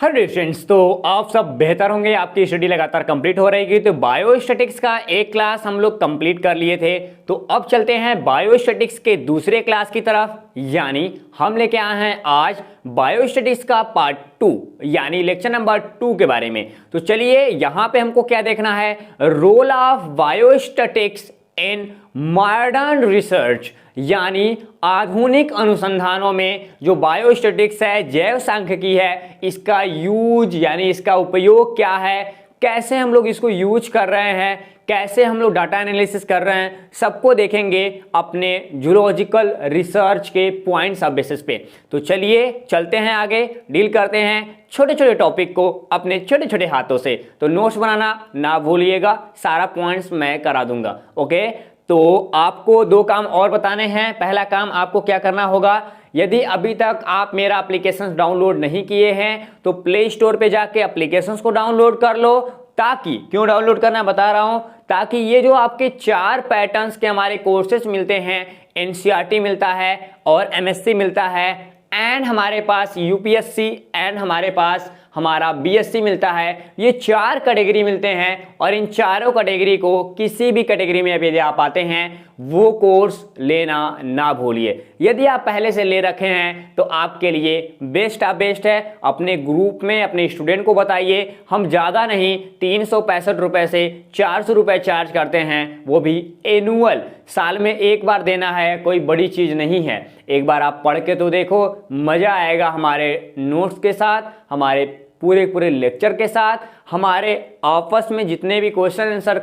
Hello students, तो आप सब बेहतर होंगे। आपकी स्टडी लगातार कंप्लीट हो रहेगी। तो बायोस्टैटिक्स का एक क्लास हम लोग कंप्लीट कर लिए थे। तो अब चलते हैं बायोस्टैटिक्स के दूसरे क्लास की तरफ, यानी हम लेके आए हैं आज बायोस्टैटिक्स का पार्ट 2 यानी लेक्चर नंबर 2 के बारे में। तो चलिए यहाँ पे हमको क्या देखना है, role of biostatistics in modern research, यानी आधुनिक अनुसंधानों में जो बायोस्टैटिक्स है, जैव सांख्यिकी है, इसका यूज यानी इसका उपयोग क्या है, कैसे हम लोग इसको यूज कर रहे हैं, कैसे हम लोग डाटा एनालिसिस कर रहे हैं, सबको देखेंगे अपने जूलॉजिकल रिसर्च के पॉइंट्स ऑफ बेसिस पे। तो चलिए चलते हैं आगे, डील करते हैं छोटे छोटे टॉपिक को अपने छोटे छोटे हाथों से। तो नोट्स बनाना ना भूलिएगा, सारा पॉइंट्स मैं करा दूंगा। ओके, तो आपको दो काम और बताने हैं। पहला काम आपको क्या करना होगा, यदि अभी तक आप मेरा एप्लीकेशन डाउनलोड नहीं किए हैं तो प्ले स्टोर पे जाके एप्लीकेशंस को डाउनलोड कर लो। ताकि, क्यों डाउनलोड करना बता रहा हूं, ताकि ये जो आपके 4 पैटर्न्स के हमारे कोर्सेज मिलते हैं, एनसीईआरटी मिलता है और एमएससी मिलता है, एंड हमारे पास यूपीएससी एंड हमारे पास हमारा बीएससी मिलता है। ये 4 कैटेगरी मिलते हैं और इन चारों कैटेगरी को किसी भी कैटेगरी में यदि आप आते हैं वो कोर्स लेना ना भूलिए। यदि आप पहले से ले रखे हैं तो आपके लिए बेस्ट ऑफ बेस्ट है। अपने ग्रुप में अपने स्टूडेंट को बताइए। हम ज़्यादा नहीं 365 रुपये से 400 रुपये चार्ज करते हैं, वो भी एनुअल, साल में एक बार देना है, कोई बड़ी चीज़ नहीं है। एक बार आप पढ़ के तो देखो, मज़ा आएगा हमारे नोट्स के साथ, हमारे पूरे लेक्चर के साथ, हमारे आपस में जितने भी क्वेश्चन आंसर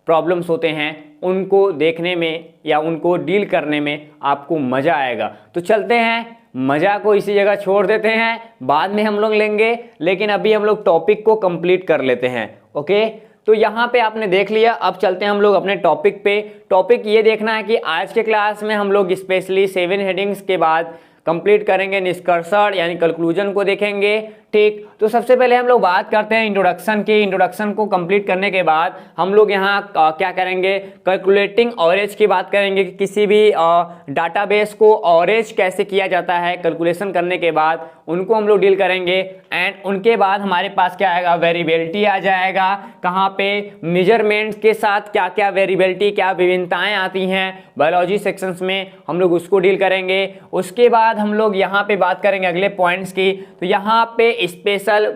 प्रॉब्लम्स होते हैं उनको देखने में या उनको डील करने में आपको मज़ा आएगा। तो चलते हैं, मज़ा को इसी जगह छोड़ देते हैं, बाद में हम लोग लेंगे, लेकिन अभी हम लोग टॉपिक को कंप्लीट कर लेते हैं। ओके, तो यहाँ पे आपने देख लिया। अब चलते हैं हम लोग अपने टॉपिक पे। टॉपिक ये देखना है कि आज के क्लास में हम लोग स्पेशली 7 हेडिंग्स के बाद कंप्लीट करेंगे निष्कर्षण यानी कंक्लूजन को देखेंगे। ठीक, तो सबसे पहले हम लोग बात करते हैं इंट्रोडक्शन की। इंट्रोडक्शन को कंप्लीट करने के बाद हम लोग यहाँ क्या करेंगे, कैलकुलेटिंग ऑवरेज की बात करेंगे कि किसी भी डाटाबेस को ऑवरेज कैसे किया जाता है। कैलकुलेशन करने के बाद उनको हम लोग डील करेंगे। एंड उनके बाद हमारे पास क्या आएगा, वेरिएबिलिटी आ जाएगा। कहाँ पे मेजरमेंट्स के साथ क्या क्या वेरिएबिलिटी, क्या विभिन्नताएं आती हैं बायोलॉजी सेक्शंस में, हम लोग उसको डील करेंगे। उसके बाद हम लोग यहाँ पे बात करेंगे अगले पॉइंट्स की। तो यहाँ पे स्पेशल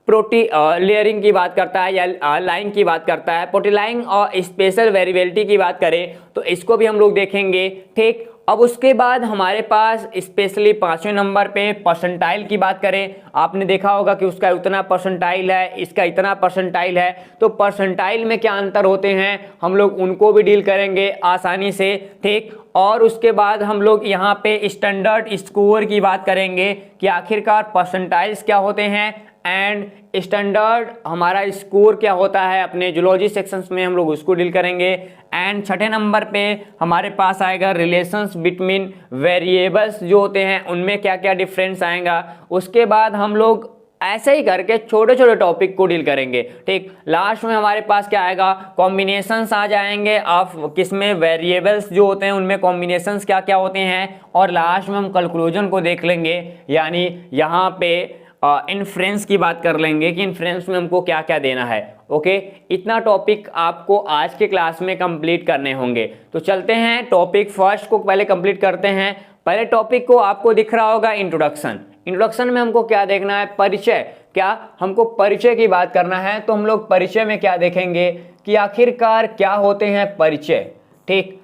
लेयरिंग की बात करता है या लाइन की बात करता है, प्रोटीलाइन और स्पेशल वेरिएबिलिटी की बात करें तो इसको भी हम लोग देखेंगे। ठीक, अब उसके बाद हमारे पास स्पेशली 5वें नंबर पे परसेंटाइल की बात करें। आपने देखा होगा कि उसका उतना परसेंटाइल है, इसका इतना परसेंटाइल है, तो परसेंटाइल में क्या अंतर होते हैं हम लोग उनको भी डील करेंगे आसानी से। ठीक, और उसके बाद हम लोग यहाँ पे स्टैंडर्ड स्कोर की बात करेंगे कि आखिरकार परसेंटाइल्स क्या होते हैं एंड स्टैंडर्ड हमारा स्कोर क्या होता है। अपने जूलॉजी सेक्शंस में हम लोग उसको डील करेंगे। एंड 6ठे नंबर पे हमारे पास आएगा रिलेशंस बिटवीन वेरिएबल्स जो होते हैं उनमें क्या क्या डिफरेंस आएगा। उसके बाद हम लोग ऐसे ही करके छोटे छोटे टॉपिक को डील करेंगे। ठीक, लास्ट में हमारे पास क्या आएगा, कॉम्बिनेशंस आ जाएंगे ऑफ किसमें वेरिएबल्स जो होते हैं उनमें कॉम्बिनेशंस क्या क्या होते हैं। और लास्ट में हम कंक्लूजन को देख लेंगे, यानी यहाँ पे इन्फ्रेंस की बात कर लेंगे कि इन्फ्रेंस में हमको क्या क्या देना है। ओके, इतना टॉपिक आपको आज के क्लास में कंप्लीट करने होंगे। तो चलते हैं टॉपिक फर्स्ट को पहले कंप्लीट करते हैं। पहले टॉपिक को आपको दिख रहा होगा इंट्रोडक्शन। इंट्रोडक्शन में हमको क्या देखना है, परिचय। क्या हमको परिचय की बात करना है तो हम लोग परिचय में क्या देखेंगे कि आखिरकार क्या होते हैं परिचय। ठीक,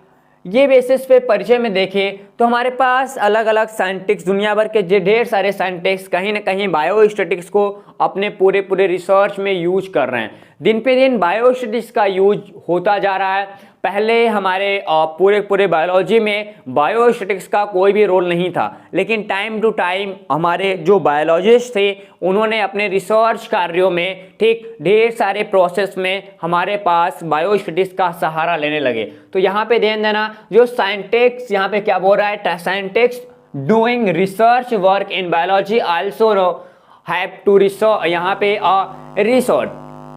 ये बेसिस पे परिचय में देखें तो हमारे पास अलग अलग साइंटिस्ट, दुनिया भर के ढेर सारे साइंटिस्ट कहीं ना कहीं बायोस्टैटिक्स को अपने पूरे रिसर्च में यूज कर रहे हैं। दिन पे दिन बायोस्टैटिक्स का यूज होता जा रहा है। पहले हमारे पूरे बायोलॉजी में बायोस्टैटिक्स का कोई भी रोल नहीं था, लेकिन टाइम टू टाइम हमारे जो बायोलॉजिस्ट थे उन्होंने अपने रिसर्च कार्यों में, ठीक, ढेर सारे प्रोसेस में हमारे पास बायोस्टैटिक्स का सहारा लेने लगे। तो यहाँ पे ध्यान देना, जो साइंटिस्ट यहाँ पे क्या बोल रहा है, scientist doing research work in biology also have to research, यहाँ पे रिसोर्ट,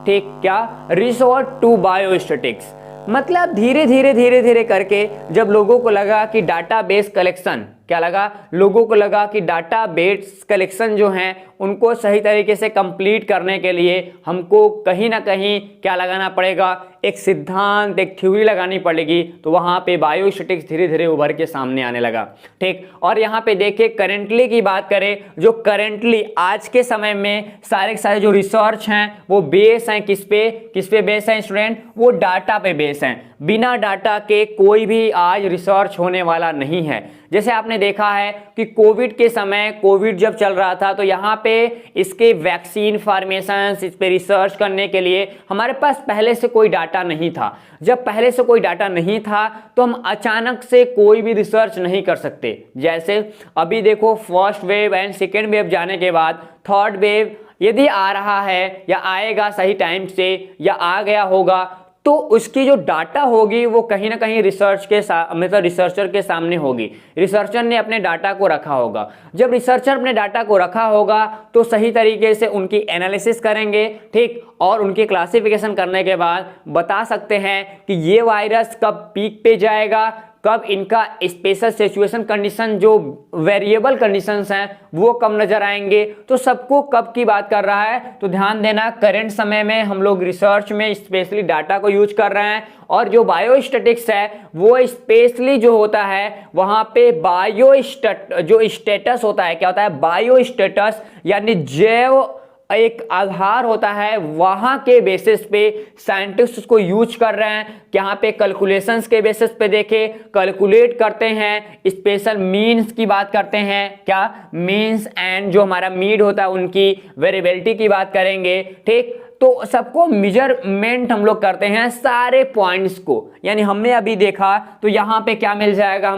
ठीक, क्या रिसोर्ट टू बायोस्टैटिक्स। मतलब धीरे धीरे करके जब लोगों को लगा कि डाटाबेस कलेक्शन क्या लगा, लोगों को लगा कि डाटा बेस कलेक्शन जो हैं उनको सही तरीके से कंप्लीट करने के लिए हमको कहीं ना कहीं क्या लगाना पड़ेगा, एक सिद्धांत, एक थ्योरी लगानी पड़ेगी। तो वहाँ पे बायोस्टैटिक्स धीरे धीरे उभर के सामने आने लगा। ठीक, और यहाँ पे देखिए करेंटली की बात करें, जो करेंटली आज के समय में सारे के सारे जो रिसर्च हैं वो बेस हैं किस पे बेस हैं स्टूडेंट, वो डाटा पे बेस हैं। बिना डाटा के कोई भी आज रिसर्च होने वाला नहीं है। जैसे आपने देखा है कि कोविड के समय, कोविड जब चल रहा था तो यहाँ पे इसके वैक्सीन फॉर्मेशन, इस पे रिसर्च करने के लिए हमारे पास पहले से कोई डाटा नहीं था। जब पहले से कोई डाटा नहीं था तो हम अचानक से कोई भी रिसर्च नहीं कर सकते। जैसे अभी देखो first wave and second wave जाने के बाद थर्ड वेव यदि आ रहा है या आएगा सही टाइम से या आ गया होगा, तो उसकी जो डाटा होगी वो कहीं ना कहीं रिसर्चर के सामने होगी। रिसर्चर ने अपने डाटा को रखा होगा। जब रिसर्चर अपने डाटा को रखा होगा तो सही तरीके से उनकी एनालिसिस करेंगे, ठीक, और उनकी क्लासिफिकेशन करने के बाद बता सकते हैं कि ये वायरस कब पीक पे जाएगा, कब इनका स्पेशल सिचुएशन कंडीशन जो वेरिएबल कंडीशंस हैं वो कब नजर आएंगे। तो सबको कब की बात कर रहा है, तो ध्यान देना करंट समय में हम लोग रिसर्च में स्पेशली डाटा को यूज कर रहे हैं। और जो बायोस्टैटिक्स है वो स्पेशली जो होता है वहां पे जो स्टेटस होता है, क्या होता है, बायोस्टैटस यानी जैव एक आधार होता है, वहां के बेसिस पे साइंटिस्ट उसको यूज कर रहे हैं। यहाँ पे कैलकुलेशंस के बेसिस पे देखे कैलकुलेट करते हैं, स्पेशल मीन्स की बात करते हैं, क्या मीन्स एंड जो हमारा मीड होता है उनकी वेरिएबिलिटी की बात करेंगे। ठीक, तो सबको मेजरमेंट हम लोग करते हैं सारे पॉइंट्स को। यानी हमने अभी देखा तो यहाँ पे क्या मिल जाएगा,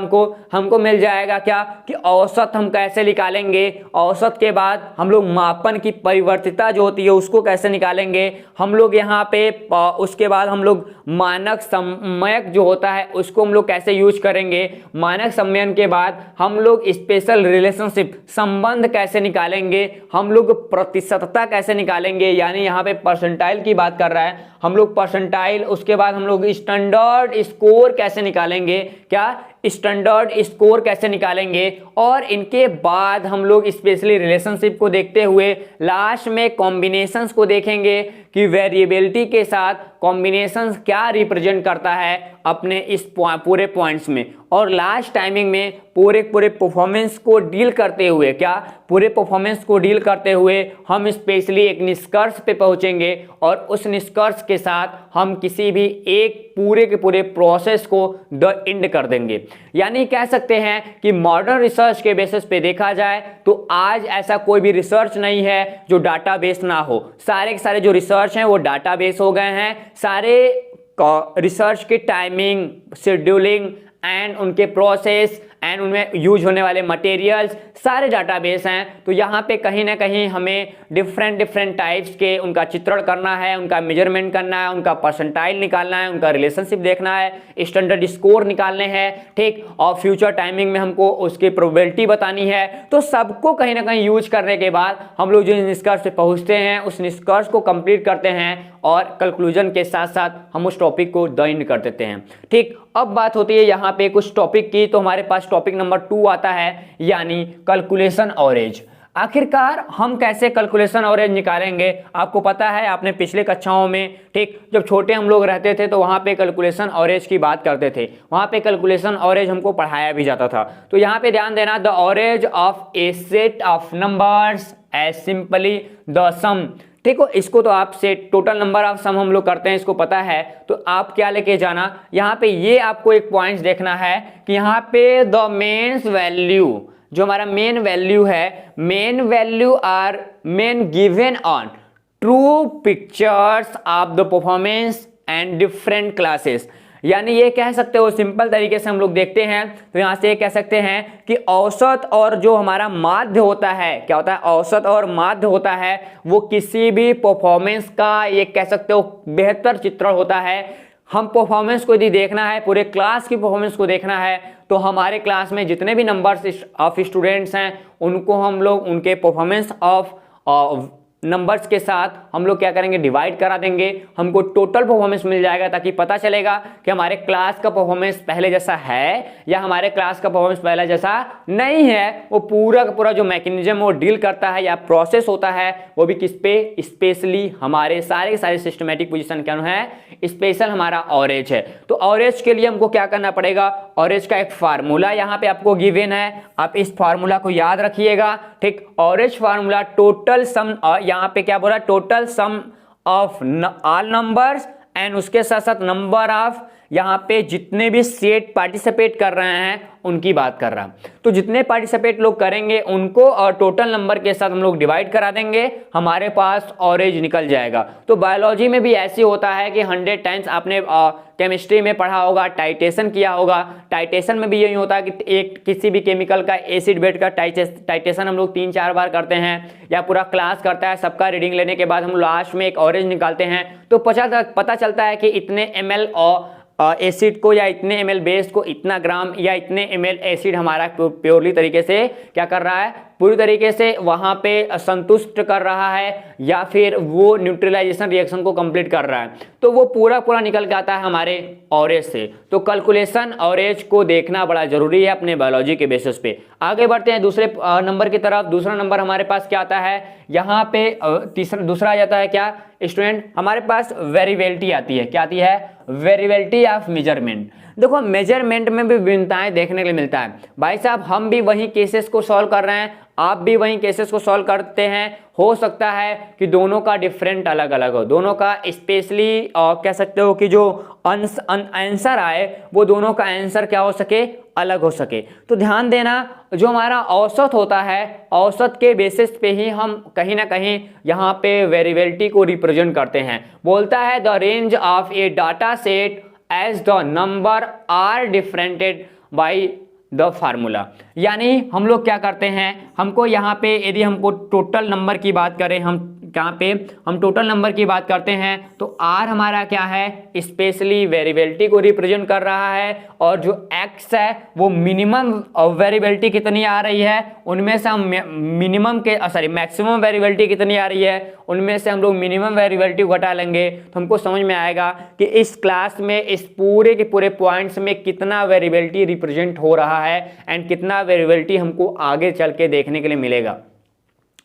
हमको मिल जाएगा क्या कि औसत हम कैसे निकालेंगे, औसत के बाद हम लोग मापन की परिवर्तिता जो होती है उसको कैसे निकालेंगे हम लोग यहाँ पे, उसके बाद हम लोग मानक सम्यक जो होता है उसको हम लोग कैसे यूज करेंगे, मानक सम्यन के बाद हम लोग स्पेशल रिलेशनशिप संबंध कैसे निकालेंगे, हम लोग प्रतिशतता कैसे निकालेंगे, यानी यहाँ पे परसेंटाइल की बात कर रहा है, हम लोग परसेंटाइल, उसके बाद हम लोग स्टैंडर्ड स्कोर कैसे निकालेंगे, क्या स्टैंडर्ड स्कोर कैसे निकालेंगे, और इनके बाद हम लोग स्पेशली रिलेशनशिप को देखते हुए लास्ट में कॉम्बिनेशंस को देखेंगे कि वेरिएबिलिटी के साथ कॉम्बिनेशंस क्या रिप्रेजेंट करता है अपने इस पूरे पॉइंट्स में। और लास्ट टाइमिंग में पूरे परफॉर्मेंस को डील करते हुए, क्या पूरे परफॉर्मेंस को डील करते हुए हम स्पेशली एक निष्कर्ष पे पहुंचेंगे और उस निष्कर्ष के साथ हम किसी भी एक पूरे के पूरे प्रोसेस को द एंड कर देंगे। यानी कह सकते हैं कि मॉडर्न रिसर्च के बेसिस पे देखा जाए तो आज ऐसा कोई भी रिसर्च नहीं है जो डाटाबेस ना हो। सारे के सारे जो रिसर्च हैं वो डाटाबेस हो गए हैं। सारे रिसर्च के टाइमिंग, शेड्यूलिंग एंड उनके प्रोसेस एंड उनमें यूज होने वाले मटेरियल्स सारे डाटाबेस हैं। तो यहाँ पे कहीं ना कहीं हमें डिफरेंट टाइप्स के उनका चित्रण करना है, उनका मेजरमेंट करना है, उनका परसेंटाइल निकालना है, उनका रिलेशनशिप देखना है, स्टैंडर्ड स्कोर निकालने हैं, ठीक, और फ्यूचर टाइमिंग में हमको उसकी प्रोबेबिलिटी बतानी है। तो सबको कहीं ना कहीं यूज करने के बाद हम लोग जो निष्कर्ष पे पहुंचते हैं उस निष्कर्ष को कंप्लीट करते हैं और कंक्लूजन के साथ साथ हम उस टॉपिक को द एंड कर देते हैं। ठीक, अब बात होती है यहाँ पे कुछ टॉपिक की, तो हमारे पास टॉपिक नंबर 2 आता है, यानी कैलकुलेशन एवरेज। आखिरकार हम कैसे कैलकुलेशन एवरेज निकालेंगे, आपको पता है, आपने पिछले कक्षाओं में, ठीक, जब छोटे हम लोग रहते थे तो वहाँ पे कैलकुलेशन एवरेज की बात करते थे, वहाँ पे कैलकुलेशन एवरेज हमको पढ़ाया भी जाता था। तो यहाँ पे ध्यान देना, the average of a set of numbers as simply the sum. ठीक हो, इसको तो आप से टोटल नंबर ऑफ सम हम लोग करते हैं, इसको पता है। तो आप क्या लेके जाना, यहाँ पे ये आपको एक पॉइंट देखना है कि यहाँ पे द मेन्स वैल्यू, जो हमारा मेन वैल्यू है, mean value are mean given on true pictures of the performance and different classes. यानी ये कह सकते हो, सिंपल तरीके से हम लोग देखते हैं तो यहाँ से ये कह सकते हैं कि औसत और जो हमारा माध्य होता है, क्या होता है, औसत और माध्य होता है, वो किसी भी परफॉर्मेंस का ये कह सकते हो बेहतर चित्रण होता है। हम परफॉर्मेंस को यदि देखना है, पूरे क्लास की परफॉर्मेंस को देखना है, तो हमारे क्लास में जितने भी नंबर्स ऑफ स्टूडेंट्स हैं उनको हम लोग उनके परफॉर्मेंस ऑफ नंबर्स के साथ हम लोग क्या करेंगे, डिवाइड करा देंगे, हमको टोटल परफॉर्मेंस मिल जाएगा, ताकि पता चलेगा कि हमारे क्लास का परफॉर्मेंस पहले जैसा है या हमारे क्लास का परफॉर्मेंस पहले जैसा नहीं है। वो पूरा का पूरा जो मैकेनिज्म वो डील करता है या प्रोसेस होता है वो भी किस पे, स्पेशली हमारे सारे के सारे सिस्टमेटिक पोजीशन क्या है, स्पेशल हमारा ऑरेज है। तो ऑरेज के लिए हमको क्या करना पड़ेगा, ऑरेज का एक फार्मूला यहाँ पे आपको गिवन है, आप इस फार्मूला को याद रखिएगा, ठीक। ऑरेज फार्मूला टोटल सम, यहाँ पे क्या बोला, total sum of all numbers and उसके साथ साथ नंबर ऑफ यहाँ पे जितने भी सेट पार्टिसिपेट कर रहे हैं उनकी बात कर रहा है। तो जितने पार्टिसिपेट लोग करेंगे उनको और टोटल नंबर के साथ हम लोग डिवाइड करा देंगे, हमारे पास ऑरेज निकल जाएगा। तो बायोलॉजी में भी ऐसे होता है कि 100 टाइम्स आपने केमिस्ट्री में पढ़ा होगा, टाइटेशन किया होगा, टाइटेशन में भी यही होता है कि एक किसी भी केमिकल का एसिड बेस का टाइटेशन हम लोग 3-4 बार करते हैं या पूरा क्लास करता है, सबका रीडिंग लेने के बाद हम लास्ट में एक ऑरेंज निकालते हैं। तो पता चलता है कि इतने ml एसिड को या इतने ml बेस को इतना ग्राम या इतने ml एसिड हमारा प्योरली तरीके से क्या कर रहा है, पूरी तरीके से वहां पे संतुष्ट कर रहा है या फिर वो न्यूट्रलाइजेशन रिएक्शन को कंप्लीट कर रहा है। तो वो पूरा पूरा निकल के आता है हमारे ऑरेज से। तो कैलकुलेशन ऑरेज को देखना बड़ा जरूरी है अपने बायोलॉजी के बेसिस पे। आगे बढ़ते हैं दूसरे नंबर की तरफ। दूसरा नंबर हमारे पास क्या आता है, यहाँ पे दूसरा आ जाता है क्या स्टूडेंट, हमारे पास वेरिएबिलिटी आती है। क्या आती है, वेरिएबिलिटी ऑफ मेजरमेंट। देखो मेजरमेंट में भी विभिन्नताएं देखने के लिए मिलता है। भाई साहब हम भी वही केसेस को सॉल्व कर रहे हैं, आप भी वही केसेस को सॉल्व करते हैं, हो सकता है कि दोनों का डिफरेंट अलग अलग हो, दोनों का स्पेशली कह सकते हो कि जो आंसर आए वो दोनों का आंसर क्या हो सके, अलग हो सके। तो ध्यान देना जो हमारा औसत होता है, औसत के बेसिस पे ही हम कहीं ना कहीं यहाँ पे वेरिएबिलिटी को रिप्रेजेंट करते हैं। बोलता है the range of a data set as the number are differented by the formula. यानी हम लोग क्या करते हैं, हमको यहाँ पे यदि हमको टोटल नंबर की बात करें, हम यहाँ पे हम टोटल नंबर की बात करते हैं तो आर हमारा क्या है, स्पेशली वेरिएबिलिटी को रिप्रेजेंट कर रहा है, और जो एक्स है वो मिनिमम वेरिएबिलिटी कितनी आ रही है उनमें से हम मिनिमम के मैक्सिमम वेरिएबिलिटी कितनी आ रही है उनमें से हम लोग मिनिमम वेरिएबिलिटी को घटा लेंगे। तो हमको समझ में आएगा कि इस क्लास में इस पूरे के पूरे पॉइंट्स में कितना वेरिएबिलिटी रिप्रेजेंट हो रहा है एंड कितना वेरिएबिलिटी हमको आगे चल के देखने के लिए मिलेगा।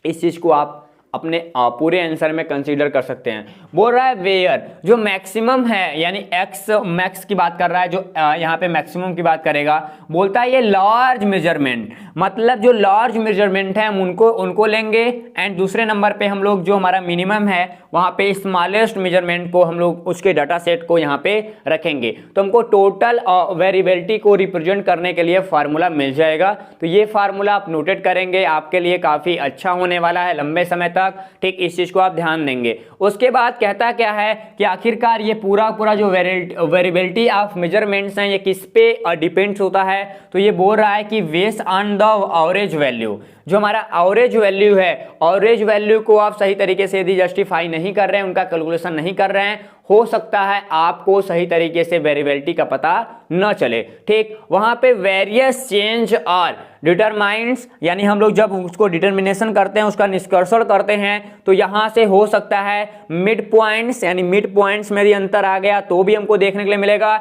इस चीज को आप अपने पूरे आंसर में कंसीडर कर सकते हैं। बोल रहा है वेयर जो मैक्सिमम है, यानी एक्स मैक्स की बात कर रहा है, जो यहाँ पे मैक्सिमम की बात करेगा। बोलता है ये लार्ज मेजरमेंट, मतलब जो लार्ज मेजरमेंट है हम उनको लेंगे, एंड दूसरे नंबर पे हम लोग जो हमारा मिनिमम है वहाँ पे स्मॉलेस्ट मेजरमेंट को हम लोग उसके डाटा सेट को यहाँ पे रखेंगे। तो हमको टोटल वेरिएबिलिटी को रिप्रेजेंट करने के लिए फार्मूला मिल जाएगा। तो ये फार्मूला आप नोटेट करेंगे, आपके लिए काफी अच्छा होने वाला है लंबे समय तक, ठीक। इस चीज को आप ध्यान देंगे। उसके बाद कहता क्या है कि आखिरकार ये पूरा जो वेरिएबिलिटी ऑफ मेजरमेंट्स हैं ये किस पे डिपेंड्स होता है। तो ये बोल रहा है कि based on the average value, जो हमारा एवरेज वैल्यू है, एवरेज वैल्यू को आप सही तरीके से यदि जस्टिफाई नहीं कर रहे हैं, उनका कैलकुलेशन नहीं कर रहे हैं, हो सकता है आपको सही तरीके से वेरिएबिलिटी का पता न चले, ठीक। वहां पे वेरियस चेंज और डिटरमाइंस, यानी हम लोग जब उसको डिटर्मिनेशन करते हैं, उसका निष्कर्षण करते हैं, तो यहां से हो सकता है मिड पॉइंट्स, यानी मिड पॉइंट्स में यदि अंतर आ गया तो भी हमको देखने के लिए मिलेगा।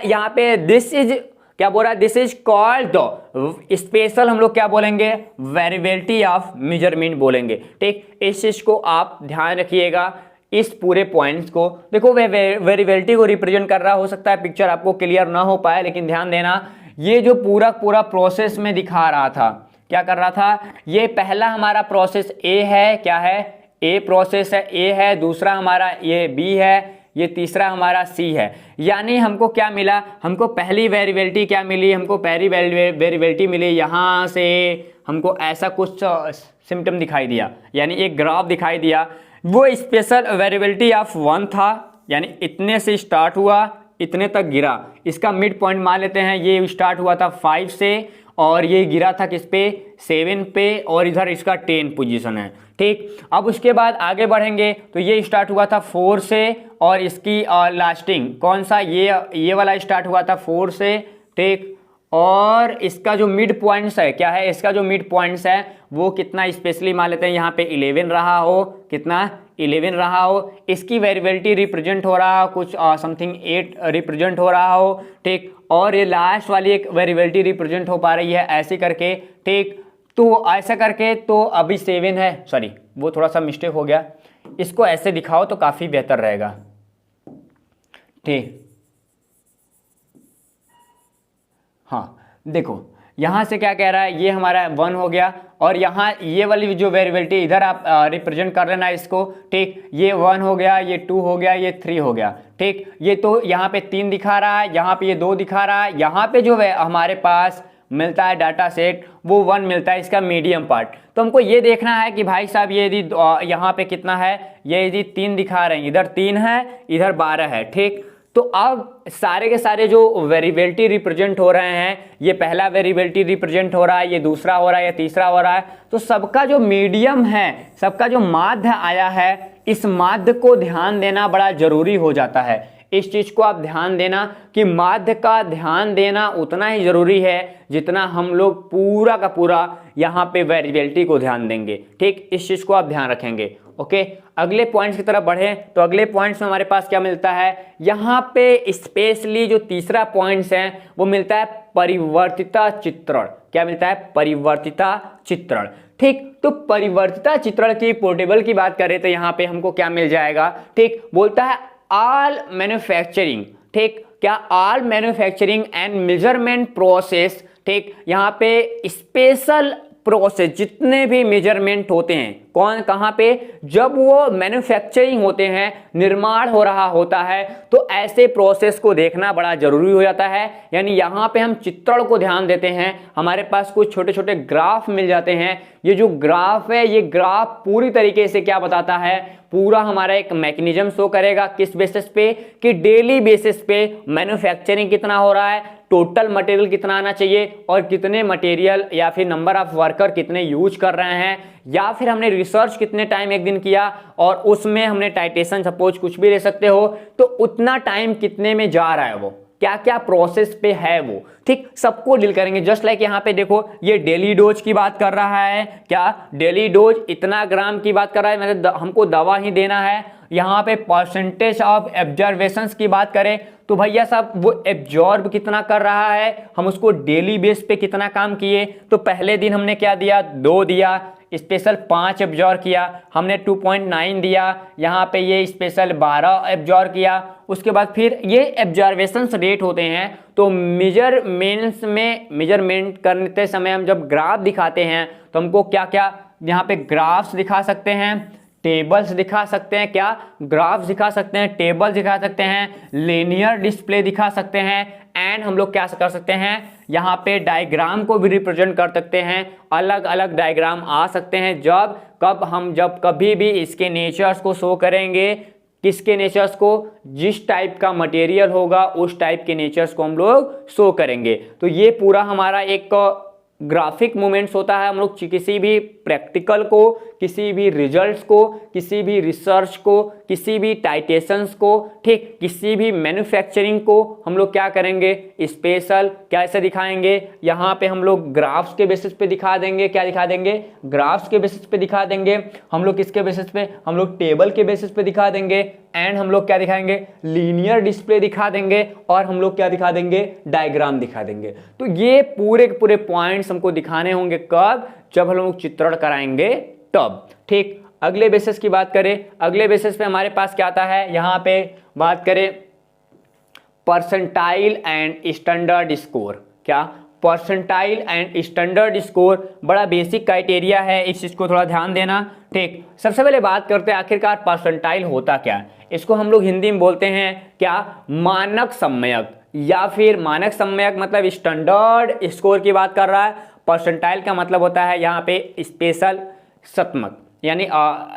यहाँ पे दिस इज क्या बोल रहा है, this is called the special, हम लोग क्या बोलेंगे, वेरिएबिलिटी ऑफ मेजरमेंट बोलेंगे, ठीक। इस चीज को आप ध्यान रखिएगा। इस पूरे पॉइंट्स को देखो, वेरिएबिलिटी को रिप्रेजेंट कर रहा, हो सकता है पिक्चर आपको क्लियर ना हो पाए, लेकिन ध्यान देना ये जो पूरा प्रोसेस में दिखा रहा था, क्या कर रहा था, ये पहला हमारा प्रोसेस ए है, क्या है, ए प्रोसेस है, ए है, दूसरा हमारा ये बी है, ये तीसरा हमारा सी है। यानी हमको क्या मिला, हमको पहली वेरिएबिलिटी क्या मिली, हमको पहली वेरिएबिलिटी मिली, यहाँ से हमको ऐसा कुछ सिम्टम दिखाई दिया, यानी एक ग्राफ दिखाई दिया। वो स्पेशल वेरिएबिलिटी ऑफ 1 था, यानी इतने से स्टार्ट हुआ, इतने तक गिरा। इसका मिड पॉइंट मान लेते हैं, ये स्टार्ट हुआ था 5 से और ये गिरा था किस पे, 7 पे, और इधर इसका 10 पोजीशन है, ठीक। अब उसके बाद आगे बढ़ेंगे तो ये स्टार्ट हुआ था 4 से और इसकी लास्टिंग कौन सा, ये वाला स्टार्ट हुआ था 4 से, ठीक। और इसका जो मिड पॉइंट्स है क्या है, इसका जो मिड पॉइंट्स है वो कितना स्पेशली मान लेते हैं यहाँ पे 11 रहा हो, कितना 11 रहा हो, इसकी वेरिएबिलिटी रिप्रेजेंट हो रहा हो कुछ समथिंग 8 रिप्रेजेंट हो रहा हो, ठीक, और ये लास्ट वाली एक वेरिएबिलिटी रिप्रेजेंट हो पा रही है ऐसे करके, ठीक, तो ऐसा करके तो अभी 7 है, सॉरी वो थोड़ा सा मिस्टेक हो गया, इसको ऐसे दिखाओ तो काफ़ी बेहतर रहेगा, ठीक, हाँ देखो यहाँ से क्या कह रहा है, ये हमारा 1 हो गया, और यहाँ ये वाली जो वेरिएबिलिटी इधर आप रिप्रेजेंट कर लेना इसको, ठीक, ये 1 हो गया, ये 2 हो गया, ये 3 हो गया, ठीक, ये तो यहाँ पे 3 दिखा रहा है, यहाँ पे ये 2 दिखा रहा है, यहाँ पे जो है हमारे पास मिलता है डाटा सेट वो 1 मिलता है इसका मीडियम पार्ट। तो हमको ये देखना है कि भाई साहब ये यदि यहाँ पे कितना है, ये यदि 3 दिखा रहे हैं, इधर 3 है इधर 12 है, ठीक, तो अब सारे के सारे जो वेरिएबिलिटी रिप्रेजेंट हो रहे हैं, ये पहला वेरिएबिलिटी रिप्रेजेंट हो रहा है, ये दूसरा हो रहा है, ये तीसरा हो रहा है, तो सबका जो मीडियम है, सबका जो माध्य आया है, इस माध्य को ध्यान देना बड़ा जरूरी हो जाता है। इस चीज को आप ध्यान देना कि माध्य का ध्यान देना उतना ही जरूरी है जितना हम लोग पूरा का पूरा यहाँ पे वेरिएबिलिटी को ध्यान देंगे, ठीक, इस चीज को आप ध्यान रखेंगे। ओके, अगले पॉइंट्स की तरफ बढ़े तो अगले पॉइंट्स में हमारे पास क्या मिलता है, यहाँ पे स्पेशली जो तीसरा पॉइंट्स है वो मिलता है परिवर्तिता चित्रण। क्या मिलता है, परिवर्तिता चित्रण, ठीक, तो परिवर्तिता चित्रण की पोर्टेबल की बात करें तो यहाँ पे हमको क्या मिल जाएगा, ठीक, बोलता है ऑल मैन्युफैक्चरिंग, ठीक, क्या all manufacturing and measurement process, ठीक, यहाँ पे स्पेशल प्रोसेस जितने भी मेजरमेंट होते हैं, कौन कहाँ पे, जब वो मैन्युफैक्चरिंग होते हैं, निर्माण हो रहा होता है, तो ऐसे प्रोसेस को देखना बड़ा जरूरी हो जाता है। यानी यहाँ पे हम चित्रण को ध्यान देते हैं, हमारे पास कुछ छोटे छोटे ग्राफ मिल जाते हैं, ये जो ग्राफ है ये ग्राफ पूरी तरीके से क्या बताता है, पूरा हमारा एक मैकेनिज्म शो करेगा, किस बेसिस पे, कि डेली बेसिस पे मैन्युफैक्चरिंग कितना हो रहा है, टोटल मटेरियल कितना आना चाहिए, और कितने मटेरियल या फिर नंबर ऑफ वर्कर कितने यूज कर रहे हैं, या फिर हमने रिसर्च कितने टाइम एक दिन किया और उसमें हमने टाइटेशन सपोज कुछ भी ले सकते हो, तो उतना टाइम कितने में जा रहा है, वो क्या क्या प्रोसेस पे है वो, ठीक, सबको डील करेंगे। जस्ट लाइक यहाँ पे देखो ये डेली डोज की बात कर रहा है, क्या डेली डोज इतना ग्राम की बात कर रहा है, मतलब हमको दवा ही देना है। यहाँ पे परसेंटेज ऑफ एब्जर्वेशंस की बात करें तो भैया साहब वो एब्जॉर्ब कितना कर रहा है, हम उसको डेली बेस पे कितना काम किए, तो पहले दिन हमने क्या दिया, 2 दिया, स्पेशल 5 एब्जॉर्ब किया, हमने 2.9 दिया, यहाँ पे ये स्पेशल 12 एब्जॉर्ब किया, उसके बाद फिर ये एब्जॉर्वेशंस रेट होते हैं। तो मेजरमेंट करते समय हम जब ग्राफ दिखाते हैं तो हमको क्या क्या यहाँ पे ग्राफ्स दिखा सकते हैं, टेबल्स दिखा सकते हैं, क्या ग्राफ्स दिखा सकते हैं, टेबल दिखा सकते हैं, लीनियर डिस्प्ले दिखा सकते हैं, एंड हम लोग क्या कर सकते हैं, यहाँ पे डायग्राम को भी रिप्रेजेंट कर सकते हैं, अलग अलग डायग्राम आ सकते हैं। जब कभी भी इसके नेचर्स को शो करेंगे, किसके नेचर्स को, जिस टाइप का मटेरियल होगा उस टाइप के नेचर्स को हम लोग शो करेंगे। तो ये पूरा हमारा एक ग्राफिक मूवमेंट्स होता है। हम लोग किसी भी प्रैक्टिकल को, किसी भी रिजल्ट्स को, किसी भी रिसर्च को, किसी भी टाइटेशंस को, ठीक, किसी भी मैन्युफैक्चरिंग को हम लोग क्या करेंगे, स्पेशल कैसे दिखाएंगे, यहाँ पे हम लोग ग्राफ्स के बेसिस पे दिखा देंगे, क्या दिखा देंगे, ग्राफ्स के बेसिस पे दिखा देंगे हम लोग, किसके बेसिस पे, हम लोग टेबल के बेसिस पे दिखा देंगे, एंड हम लोग क्या दिखाएंगे, लीनियर डिस्प्ले दिखा देंगे, और हम लोग क्या दिखा देंगे, डायग्राम दिखा देंगे। तो ये पूरे के पूरे पॉइंट्स हमको दिखाने होंगे कब, जब हम लोग चित्रण कराएंगे तब, ठीक। अगले बेसिस की बात करें, अगले बेसिस पे हमारे पास क्या आता है, यहाँ पे बात करें परसेंटाइल एंड स्टैंडर्ड स्कोर। क्या, परसेंटाइल एंड स्टैंडर्ड स्कोर बड़ा बेसिक क्राइटेरिया है, इस चीज को थोड़ा ध्यान देना, ठीक। सबसे पहले बात करते हैं आखिरकार परसेंटाइल होता क्या है। इसको हम लोग हिंदी में बोलते हैं क्या, मानक सम्यक, या फिर मानक सम्यक मतलब स्टैंडर्ड स्कोर की बात कर रहा है। परसेंटाइल का मतलब होता है यहाँ पे स्पेशल शतमक, यानी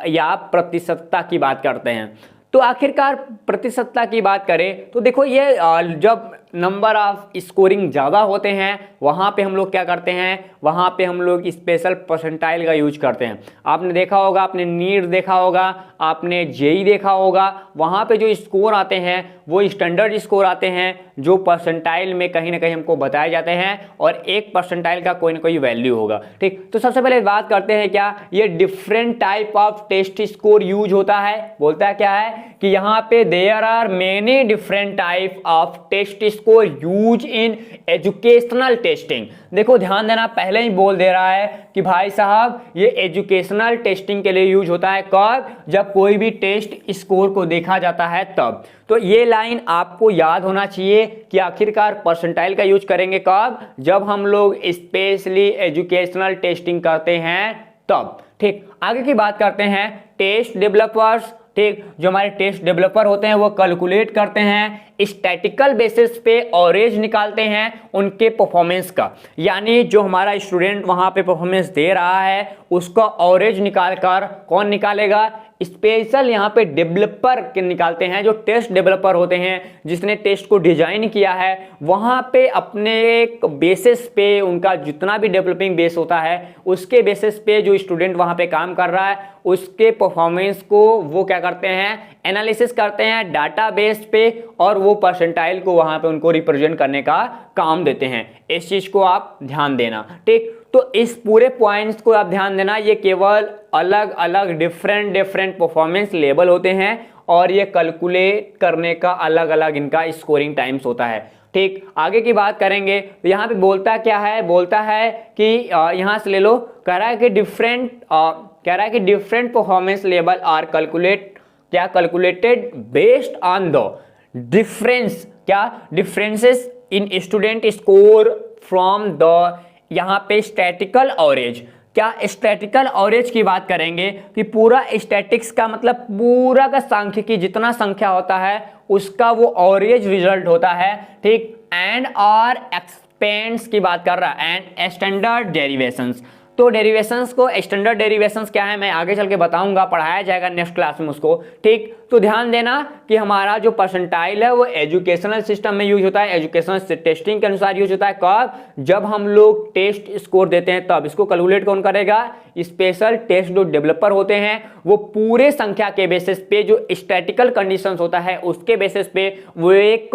या प्रतिशतता की बात करते हैं। तो आखिरकार प्रतिशतता की बात करें तो देखो ये जब नंबर ऑफ स्कोरिंग ज़्यादा होते हैं वहाँ पे हम लोग क्या करते हैं, वहाँ पे हम लोग स्पेशल परसेंटाइल का यूज करते हैं। आपने देखा होगा, आपने नीट देखा होगा, आपने जेई देखा होगा, वहाँ पे जो स्कोर आते हैं वो स्टैंडर्ड स्कोर आते हैं जो परसेंटाइल में कहीं ना कहीं हमको बताए जाते हैं, और एक परसेंटाइल का कोई ना कोई वैल्यू होगा। ठीक, तो सबसे पहले बात करते हैं क्या ये different type of test score use होता है। बोलता है क्या है कि यहाँ पे there are many different type of test score use in educational testing. देखो ध्यान देना, पहले ही बोल दे रहा है कि भाई साहब ये एजुकेशनल टेस्टिंग के लिए यूज होता है। कब? जब कोई भी टेस्ट स्कोर को देखा जाता है तब। तो ये लाइन आपको याद होना चाहिए कि आखिरकार परसेंटाइल का यूज करेंगे कब? जब हम लोग स्पेशली एजुकेशनल टेस्टिंग करते हैं तब। ठीक, आगे की बात करते हैं टेस्ट डेवलपर्स। ठीक, जो हमारे टेस्ट डेवलपर होते हैं वो कैलकुलेट करते हैं स्टैटिकल बेसिस पे एवरेज निकालते हैं उनके परफॉर्मेंस का, यानी जो हमारा स्टूडेंट वहां पे परफॉर्मेंस दे रहा है उसका एवरेज निकाल कर कौन निकालेगा? स्पेशल यहाँ पे डेवलपर के निकालते हैं, जो टेस्ट डेवलपर होते हैं जिसने टेस्ट को डिजाइन किया है। वहां पे अपने एक बेसिस पे उनका जितना भी डेवलपिंग बेस होता है उसके बेसिस पे जो स्टूडेंट वहां पे काम कर रहा है उसके परफॉर्मेंस को वो क्या करते हैं, एनालिसिस करते हैं डाटा बेस पे, और वो परसेंटाइल को वहां पे उनको रिप्रेजेंट करने का काम देते हैं। इस चीज को आप ध्यान देना। ठीक, तो इस पूरे पॉइंट्स को आप ध्यान देना, ये केवल अलग अलग डिफरेंट परफॉर्मेंस लेवल होते हैं और ये कैलकुलेट करने का अलग अलग इनका स्कोरिंग टाइम्स होता है। ठीक, आगे की बात करेंगे तो यहाँ पे बोलता क्या है, बोलता है कि यहाँ से ले लो, कह रहा है कि different performance level are calculated based on the differences in student score from the यहाँ पे स्टैटिकल एवरेज। क्या स्टैटिकल एवरेज की बात करेंगे कि पूरा स्टैटिक्स का मतलब पूरा का सांख्यिकी जितना संख्या होता है उसका वो एवरेज रिजल्ट होता है। ठीक, एंड और एक्सपेंस की बात कर रहा है, एंड स्टैंडर्ड डेरिवेशंस। तो डेरिवेशंस को, स्टैंडर्ड डेरिवेशंस क्या है मैं आगे चल के बताऊंगा, पढ़ाया जाएगा नेक्स्ट क्लास में उसको। ठीक, तो ध्यान देना कि हमारा जो परसेंटाइल है वो एजुकेशनल सिस्टम में यूज होता है, एजुकेशनल टेस्टिंग के अनुसार यूज होता है। कब? जब हम लोग टेस्ट स्कोर देते हैं तब। इसको कैलकुलेट कौन करेगा? स्पेशल टेस्ट जो डेवलपर होते हैं वो पूरे संख्या के बेसिस पे जो स्टैटिकल कंडीशंस होता है उसके बेसिस पे वो एक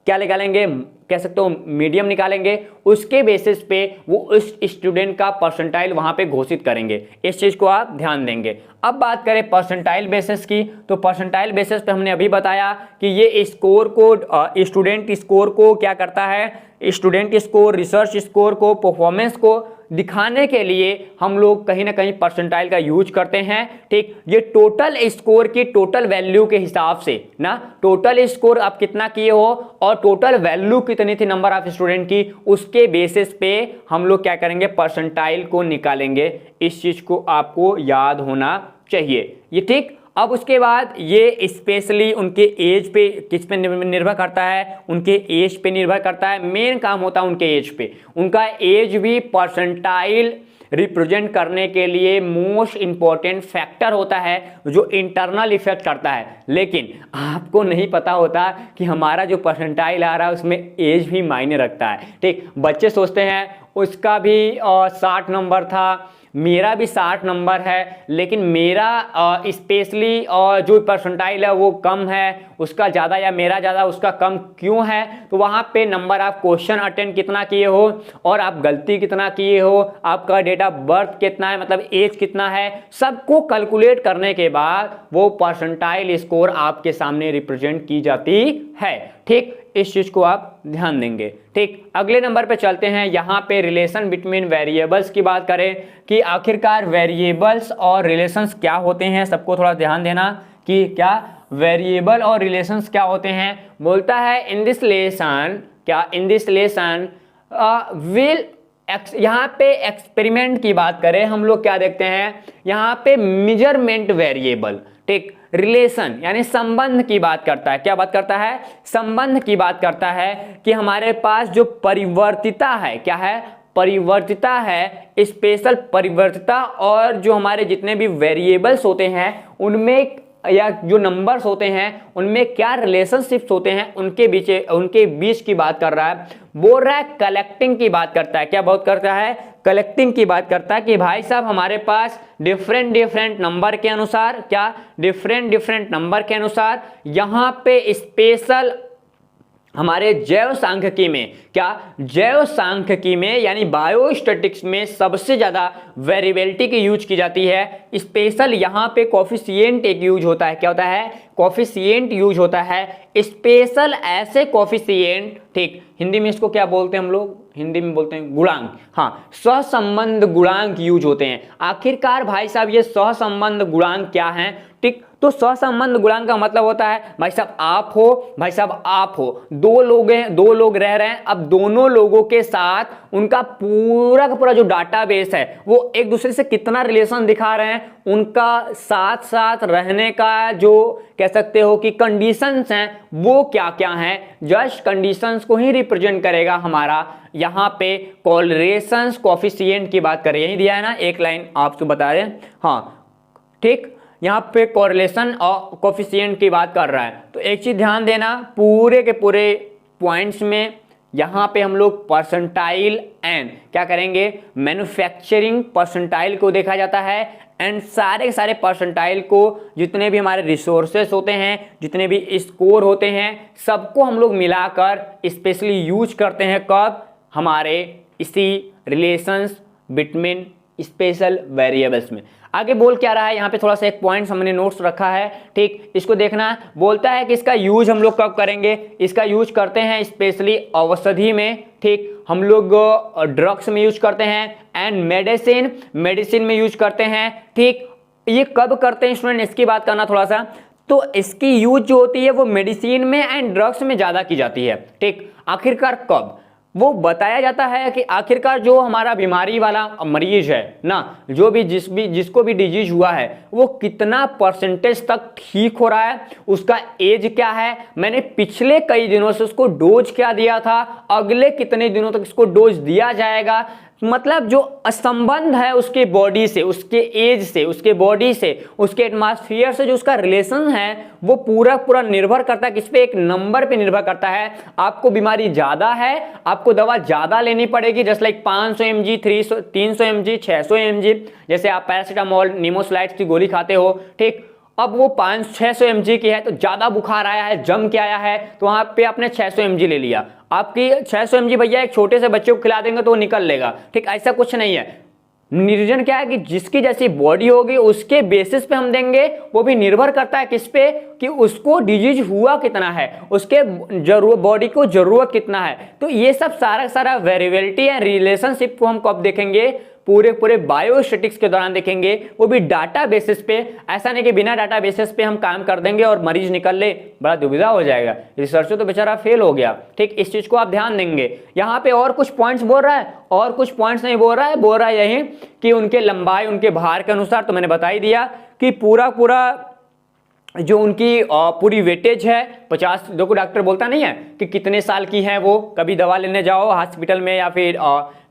क्या निकालेंगे, कह सकते हो मीडियम निकालेंगे, उसके बेसिस पे वो उस स्टूडेंट का परसेंटाइल वहां पे घोषित करेंगे। इस चीज को आप ध्यान देंगे। अब बात करें परसेंटाइल बेसिस की, तो परसेंटाइल बेसिस पे हमने अभी बताया कि ये स्कोर को, स्टूडेंट स्कोर को क्या करता है, स्टूडेंट स्कोर, रिसर्च स्कोर को, परफॉर्मेंस को दिखाने के लिए हम लोग कहीं ना कहीं परसेंटाइल का यूज करते हैं। ठीक, ये टोटल स्कोर की टोटल वैल्यू के हिसाब से ना, टोटल स्कोर आप कितना किए हो और टोटल वैल्यू कितनी थी नंबर ऑफ स्टूडेंट की, उसके बेसिस पे हम लोग क्या करेंगे, परसेंटाइल को निकालेंगे। इस चीज को आपको याद होना चाहिए। ये ठीक, अब उसके बाद ये स्पेशली उनके एज पे, किस पे निर्भर करता है, उनके एज पे निर्भर करता है। मेन काम होता है उनके एज पे, उनका एज भी परसेंटाइल रिप्रेजेंट करने के लिए मोस्ट इंपॉर्टेंट फैक्टर होता है जो इंटरनल इफेक्ट करता है। लेकिन आपको नहीं पता होता कि हमारा जो परसेंटाइल आ रहा है उसमें एज भी मायने रखता है। ठीक, बच्चे सोचते हैं उसका भी 60 नंबर था, मेरा भी 60 नंबर है, लेकिन मेरा स्पेशली जो परसेंटाइल है वो कम है, उसका ज़्यादा या मेरा ज़्यादा उसका कम क्यों है? तो वहाँ पे नंबर ऑफ क्वेश्चन अटेंड कितना किए हो और आप गलती कितना किए हो, आपका डेट ऑफ बर्थ कितना है, मतलब एज कितना है, सबको कैलकुलेट करने के बाद वो परसेंटाइल स्कोर आपके सामने रिप्रेजेंट की जाती है। ठीक, इस चीज को आप ध्यान देंगे। ठीक, अगले नंबर पे चलते हैं। यहाँ पे रिलेशन बिटवीन वेरिएबल्स की बात करें कि आखिरकार वेरिएबल्स और रिलेशंस क्या होते हैं, सबको थोड़ा ध्यान देना कि क्या वेरिएबल और रिलेशंस क्या होते हैं। बोलता है इन दिस लेसन विल, यहाँ पे एक्सपेरिमेंट की बात करें हम लोग क्या देखते हैं, यहाँ पे मेजरमेंट वेरिएबल। ठीक, रिलेशन यानी संबंध की बात करता है। क्या बात करता है? संबंध की बात करता है कि हमारे पास जो परिवर्तिता है, क्या है, परिवर्तिता है, स्पेशल परिवर्तिता, और जो हमारे जितने भी वेरिएबल्स होते हैं उनमें या जो नंबर्स होते हैं उनमें क्या रिलेशनशिप्स होते हैं उनके बीच की बात कर रहा है। बोल रहा है कलेक्टिंग की बात करता है। क्या बात करता है? कलेक्टिंग की बात करता है कि भाई साहब हमारे पास डिफरेंट नंबर के अनुसार, क्या डिफरेंट नंबर के अनुसार यहाँ पे स्पेशल हमारे जैव सांख्यिकी में, क्या जैव सांख्यिकी में यानी बायोस्टैटिक्स में सबसे ज्यादा वेरिएबिलिटी की यूज की जाती है। स्पेशल यहाँ पे कोफिशिएंट एक यूज होता है। क्या होता है? कोफिशिएंट यूज होता है। स्पेशल ऐसे कोफिशिएंट, ठीक, हिंदी में इसको क्या बोलते हैं हम लोग? हिंदी में बोलते हैं गुणांक। हाँ, सहसंबंध गुणांक यूज होते हैं। आखिरकार भाई साहब ये सहसंबंध गुणांक क्या हैं? ठीक, तो सहसंबंध गुणांक का मतलब होता है भाई साहब आप हो, भाई साहब आप हो, दो लोग रह रहे हैं। अब दोनों लोगों के साथ उनका पूरा का पूरा जो डाटाबेस है वो एक दूसरे से कितना रिलेशन दिखा रहे हैं, उनका साथ साथ रहने का जो कह सकते हो कि कंडीशंस हैं वो क्या क्या हैं, जस्ट कंडीशंस को ही रिप्रेजेंट करेगा हमारा यहाँ पे कोरिलेशन कोफिशिएंट की बात करें। यही दिया है ना, एक लाइन आपको बता रहे हैं। हाँ ठीक, यहाँ पे कोरिलेशन और कोफिशिएंट की बात कर रहा है। तो एक चीज ध्यान देना, पूरे के पूरे पॉइंट्स में यहाँ पे हम लोग परसेंटाइल एंड क्या करेंगे, मैन्युफैक्चरिंग परसेंटाइल को देखा जाता है एंड सारे के सारे परसेंटाइल को, जितने भी हमारे रिसोर्सेस होते हैं, जितने भी स्कोर होते हैं, सबको हम लोग मिलाकर स्पेशली यूज करते हैं। कब? हमारे इसी रिलेशंस बिटवीन स्पेशल वेरिएबल्स में। आगे बोल क्या रहा है यहाँ पे, थोड़ा सा एक पॉइंट हमने नोट्स रखा है, ठीक, इसको देखना है। बोलता है कि इसका यूज हम लोग कब करेंगे? इसका यूज करते हैं स्पेशली औषधि में, ठीक, हम लोग ड्रग्स में यूज करते हैं एंड मेडिसिन में यूज करते हैं। ठीक, ये कब करते हैं स्टूडेंट, इसकी बात करना थोड़ा सा। तो इसकी यूज जो होती है वो मेडिसिन में एंड ड्रग्स में ज्यादा की जाती है। ठीक, आखिरकार कब वो बताया जाता है कि आखिरकार जो हमारा बीमारी वाला मरीज है ना, जो भी जिसको भी डिजीज हुआ है, वो कितना परसेंटेज तक ठीक हो रहा है, उसका एज क्या है, मैंने पिछले कई दिनों से उसको डोज क्या दिया था, अगले कितने दिनों तक इसको डोज दिया जाएगा। मतलब जो संबंध है उसके बॉडी से, उसके एज से, उसके बॉडी से, उसके एटमॉस्फेयर से जो उसका रिलेशन है वो पूरा पूरा निर्भर करता है किस पे? एक नंबर पे निर्भर करता है। आपको बीमारी ज्यादा है, आपको दवा ज्यादा लेनी पड़ेगी, just like 500 mg, 300 mg, 600 mg। जैसे आप पैरासीटामोल, निमोसलाइट्स की गोली खाते हो, ठीक, अब वो 500-600 mg की है तो ज्यादा बुखार आया है, जम के आया है, तो वहां पे आपने 600 mg ले लिया। आपकी 600 mg भैया एक छोटे से बच्चे को खिला देंगे तो वो निकल लेगा। ठीक, ऐसा कुछ नहीं है। रीजन क्या है कि जिसकी जैसी बॉडी होगी उसके बेसिस पे हम देंगे। वो भी निर्भर करता है किस पे, कि उसको डिजीज हुआ कितना है, उसके बॉडी को जरूरत कितना है। तो ये सब सारा वेरिएबिलिटी एंड रिलेशनशिप को हम कब देखेंगे? पूरे बायोस्टैटिक्स के दौरान देखेंगे, वो भी डाटा बेसिस पे। ऐसा नहीं कि बिना डाटा बेसिस पे हम काम कर देंगे और मरीज निकल ले, बड़ा दुविधा हो जाएगा, रिसर्चर तो बेचारा फेल हो गया। ठीक, इस चीज को आप ध्यान देंगे। यहाँ पे और कुछ पॉइंट्स बोल रहा है, और कुछ पॉइंट्स नहीं बोल रहा है यही कि उनके लंबाई, उनके भार के अनुसार, तो मैंने बता ही दिया कि पूरा जो उनकी पूरी वेटेज है 50। देखो डॉक्टर बोलता नहीं है कि कितने साल की है वो, कभी दवा लेने जाओ हॉस्पिटल में या फिर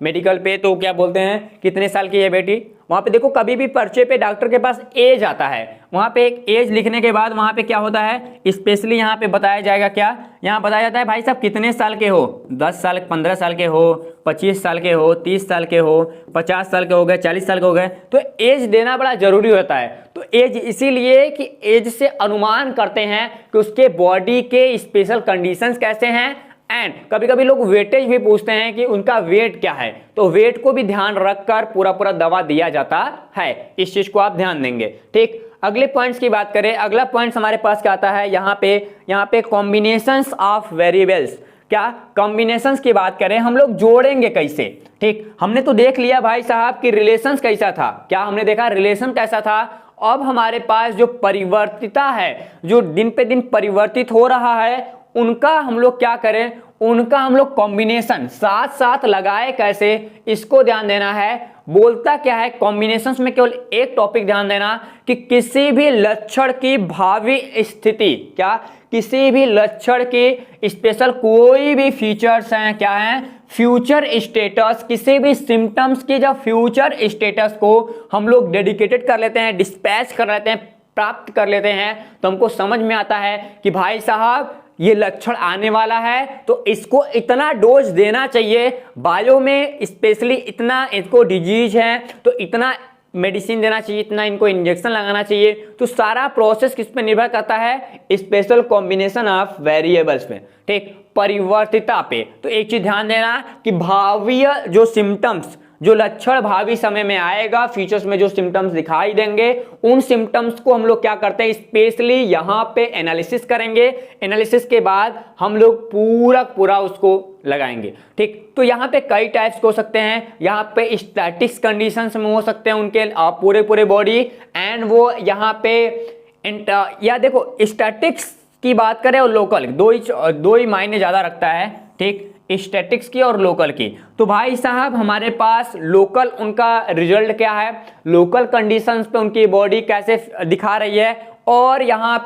मेडिकल पे तो क्या बोलते हैं, कितने साल की है बेटी। वहां पे देखो कभी भी पर्चे पे डॉक्टर के पास एज आता है, वहां पे एक एज लिखने के बाद वहां पे क्या होता है, स्पेशली यहाँ पे बताया जाएगा, क्या यहाँ बताया जाता है, भाई साहब कितने साल के हो, 10 साल, 15 साल के हो, 25 साल के हो, 30 साल के हो, 50 साल के हो गए, 40 साल के हो गए। तो एज देना बड़ा जरूरी होता है। तो एज इसीलिए कि एज से अनुमान करते हैं कि उसके बॉडी के स्पेशल कंडीशंस कैसे हैं। एंड कभी कभी लोग वेटेज भी पूछते हैं कि उनका वेट क्या है, तो वेट को भी ध्यान रखकर पूरा दवा दिया जाता है। इस चीज को आप ध्यान देंगे। ठीक, अगले पॉइंट्स की बात करें, अगला पॉइंट्स हमारे पास क्या आता है यहाँ पे कॉम्बिनेशंस ऑफ वेरिएबल्स। क्या कॉम्बिनेशंस की बात करें, हम लोग जोड़ेंगे कैसे। ठीक, हमने तो देख लिया भाई साहब कि रिलेशंस कैसा था, क्या हमने देखा रिलेशन कैसा था। अब हमारे पास जो परिवर्तिता है, जो दिन पे दिन परिवर्तित हो रहा है, उनका हम लोग क्या करें, उनका हम लोग कॉम्बिनेशन साथ साथ लगाए कैसे, इसको ध्यान देना है। बोलता क्या है, कॉम्बिनेशंस में केवल एक टॉपिक ध्यान देना कि किसी भी लक्षण की भावी स्थिति, क्या किसी भी लक्षण की स्पेशल कोई भी फीचर्स हैं, क्या हैं, फ्यूचर स्टेटस, किसी भी सिम्टम्स की जब फ्यूचर स्टेटस को हम लोग डेडिकेटेड कर लेते हैं, डिस्पैच कर लेते हैं प्राप्त कर लेते हैं तो हमको समझ में आता है कि भाई साहब ये लक्षण आने वाला है तो इसको इतना डोज देना चाहिए, बायो में स्पेशली इतना इसको डिजीज है तो इतना मेडिसिन देना चाहिए, इतना इनको इंजेक्शन लगाना चाहिए। तो सारा प्रोसेस किस पे निर्भर करता है? स्पेशल कॉम्बिनेशन ऑफ वेरिएबल्स पे, ठीक, परिवर्तिता पे। तो एक चीज ध्यान देना कि भावी जो सिम्टम्स, जो लक्षण भावी समय में आएगा, फ्यूचर्स में जो सिम्टम्स दिखाई देंगे, उन सिम्टम्स को हम लोग क्या करते हैं, स्पेशली यहां पे एनालिसिस करेंगे। एनालिसिस के बाद हम लोग पूरा उसको लगाएंगे, ठीक। तो यहाँ पे कई टाइप्स हो सकते हैं। यहाँ पे स्टैटिक्स कंडीशंस में हो सकते हैं उनके पूरे बॉडी, एंड वो यहाँ पे या देखो स्टैटिक्स की बात करें और लोकल, दो ही मायने ज्यादा रखता है, ठीक, स्टैटिक्स की और लोकल की। तो भाई साहब हमारे पास लोकल, उनका रिजल्ट क्या है, लोकल कंडीशंस पे उनकी बॉडी कैसे दिखा रही है, और यहाँ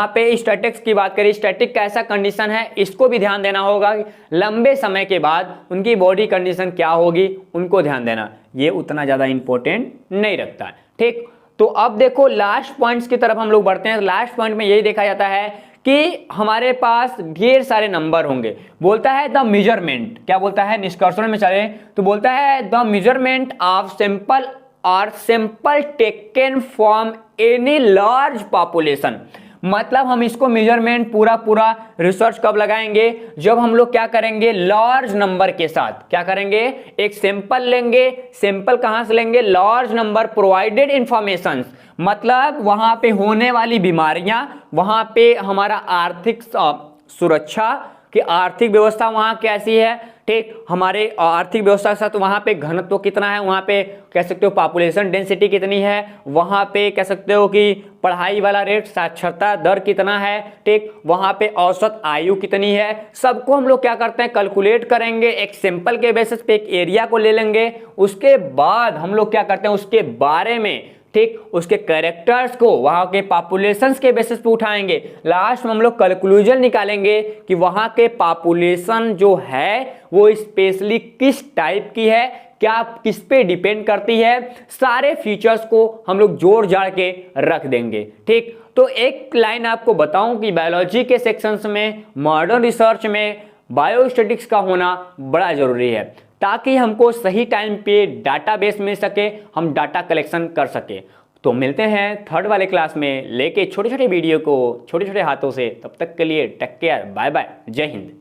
पे स्टैटिक्स की बात करें, स्टैटिक कैसा कंडीशन है, इसको भी ध्यान देना होगा। लंबे समय के बाद उनकी बॉडी कंडीशन क्या होगी, उनको ध्यान देना, ये उतना ज्यादा इंपॉर्टेंट नहीं रखता है, ठीक। तो अब देखो लास्ट पॉइंट्स की तरफ हम लोग बढ़ते हैं। लास्ट पॉइंट में यही देखा जाता है कि हमारे पास ढेर सारे नंबर होंगे। बोलता है द मेजरमेंट, क्या बोलता है, निष्कर्षण में चले तो बोलता है द मेजरमेंट ऑफ सैंपल और sample taken from any large population. मतलब हम इसको मेजरमेंट पूरा रिसर्च कब लगाएंगे, जब हम लोग क्या करेंगे, लार्ज नंबर के साथ क्या करेंगे, एक सैंपल लेंगे। सैंपल कहां से लेंगे, लार्ज नंबर प्रोवाइडेड इंफॉर्मेशन, मतलब वहां पे होने वाली बीमारियां, वहां पे हमारा आर्थिक सुरक्षा कि आर्थिक व्यवस्था वहां कैसी है, ठीक, हमारे आर्थिक व्यवस्था के साथ वहां पे घनत्व कितना है, वहां पे कह सकते हो पॉपुलेशन डेंसिटी कितनी है, वहां पे कह सकते हो कि पढ़ाई वाला रेट, साक्षरता दर कितना है, ठीक, वहां पे औसत आयु कितनी है, सबको हम लोग क्या करते हैं, कैलकुलेट करेंगे। एक सैंपल के बेसिस पे एक एरिया को ले लेंगे, उसके बाद हम लोग क्या करते हैं, उसके बारे में, ठीक, उसके कैरेक्टर्स को वहां के पॉपुलेशंस के बेसिस पे उठाएंगे। लास्ट में हम लोग कंक्लूजन निकालेंगे कि वहां के पॉपुलेशन जो है वो स्पेशली किस टाइप की है, क्या किस पे डिपेंड करती है, सारे फीचर्स को हम लोग जोड़ जाड़ के रख देंगे, ठीक। तो एक लाइन आपको बताऊं कि बायोलॉजी के सेक्शंस में, मॉडर्न रिसर्च में बायोस्टैटिक्स का होना बड़ा जरूरी है, ताकि हमको सही टाइम पे डाटाबेस मिल सके, हम डाटा कलेक्शन कर सके। तो मिलते हैं थर्ड वाले क्लास में लेके छोटे छोटे वीडियो को छोटे छोटे हाथों से। तब तक के लिए टेक केयर, बाय बाय, जय हिंद।